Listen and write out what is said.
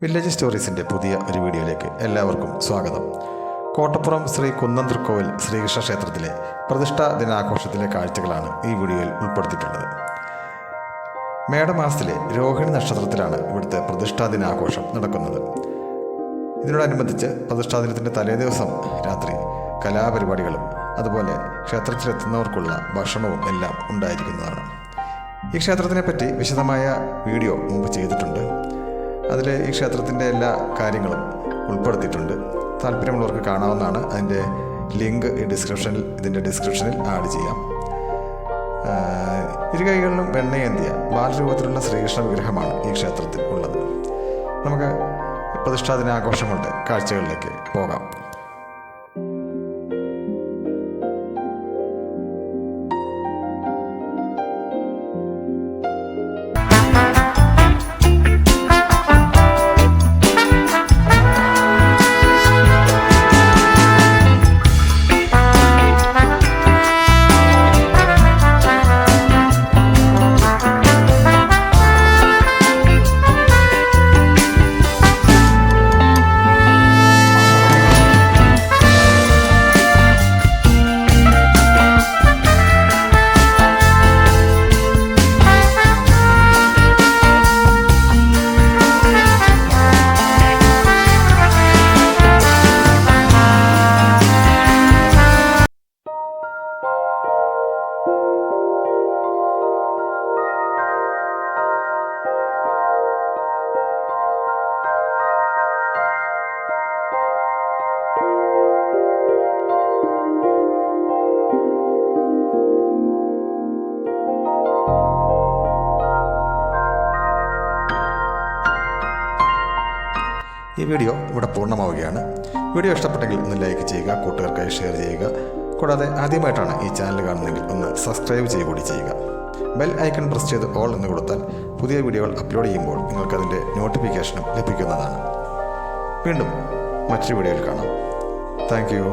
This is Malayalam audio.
വില്ലേജ് സ്റ്റോറീസിൻ്റെ പുതിയ ഒരു വീഡിയോയിലേക്ക് എല്ലാവർക്കും സ്വാഗതം. കോട്ടപ്പുറം ശ്രീ കുന്നംതൃക്കോവിൽ ശ്രീകൃഷ്ണ ക്ഷേത്രത്തിലെ പ്രതിഷ്ഠാ ദിനാഘോഷത്തിലെ കാഴ്ചകളാണ് ഈ വീഡിയോയിൽ ഉൾപ്പെടുത്തിയിട്ടുള്ളത്. മേടമാസത്തിലെ രോഹിണി നക്ഷത്രത്തിലാണ് ഇവിടുത്തെ പ്രതിഷ്ഠാ ദിനാഘോഷം നടക്കുന്നത്. ഇതിനോടനുബന്ധിച്ച് പ്രതിഷ്ഠാ ദിനത്തിൻ്റെ തലേദിവസം രാത്രി കലാപരിപാടികളും അതുപോലെ ക്ഷേത്രത്തിലെത്തുന്നവർക്കുള്ള ഭക്ഷണവും എല്ലാം ഉണ്ടായിരിക്കുന്നതാണ്. ഈ ക്ഷേത്രത്തിനെപ്പറ്റി വിശദമായ വീഡിയോ മുമ്പ് ചെയ്തിട്ടുണ്ട്. അതിൽ ഈ ക്ഷേത്രത്തിൻ്റെ എല്ലാ കാര്യങ്ങളും ഉൾപ്പെടുത്തിയിട്ടുണ്ട്. താല്പര്യമുള്ളവർക്ക് കാണാവുന്നതാണ്. അതിൻ്റെ ലിങ്ക് ഇതിൻ്റെ ഡിസ്ക്രിപ്ഷനിൽ ആഡ് ചെയ്യാം. ഇരു കൈകളിലും വെണ്ണയേന്തിയ ബാലരൂപത്തിലുള്ള ശ്രീകൃഷ്ണ വിഗ്രഹമാണ് ഈ ക്ഷേത്രത്തിൽ ഉള്ളത്. നമുക്ക് പ്രതിഷ്ഠാ ദിനാഘോഷങ്ങളുടെ കാഴ്ചകളിലേക്ക് പോകാം. ഈ വീഡിയോ ഇവിടെ പൂർണ്ണമാവുകയാണ്. വീഡിയോ ഇഷ്ടപ്പെട്ടെങ്കിൽ ഒന്ന് ലൈക്ക് ചെയ്യുക, കൂട്ടുകാർക്കായി ഷെയർ ചെയ്യുക. കൂടാതെ ആദ്യമായിട്ടാണ് ഈ ചാനൽ കാണുന്നതെങ്കിൽ ഒന്ന് സബ്സ്ക്രൈബ് കൂടി ചെയ്യുക. ബെൽ ഐക്കൺ പ്രസ് ചെയ്ത് ഓൾ എന്ന് കൊടുത്താൽ പുതിയ വീഡിയോകൾ അപ്ലോഡ് ചെയ്യുമ്പോൾ നിങ്ങൾക്കതിൻ്റെ നോട്ടിഫിക്കേഷനും ലഭിക്കുന്നതാണ്. വീണ്ടും മറ്റൊരു വീഡിയോയിൽ കാണാം. Thank you.